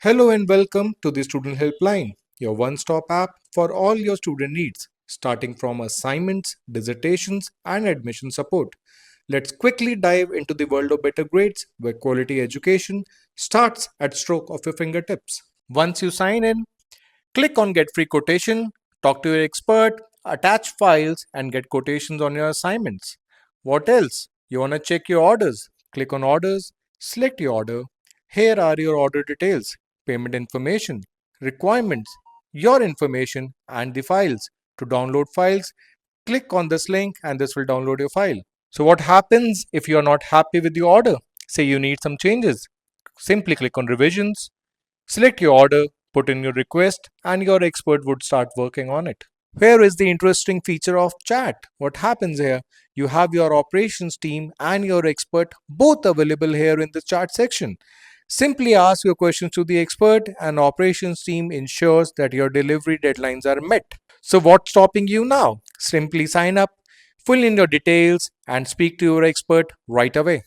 Hello and welcome to the Student Helpline, your one-stop app for all your student needs, starting from assignments, dissertations, and admission support. Let's quickly dive into the world of better grades, where quality education starts at stroke of your fingertips. Once you sign in, click on Get Free Quotation, talk to your expert, attach files, and get quotations on your assignments. What else? You want to check your orders? Click on Orders, select your order. Here are your order details, payment information, requirements, your information, and the files. To download files, click on this link and this will download your file. So, what happens if you are not happy with the order? Say you need some changes. Simply click on Revisions, select your order, put in your request, and your expert would start working on it. Here is the interesting feature of chat. What happens here? You have your operations team and your expert both available here in the chat section. Simply ask your questions to the expert, and operations team ensures that your delivery deadlines are met. So what's stopping you now? Simply sign up, fill in your details, and speak to your expert right away.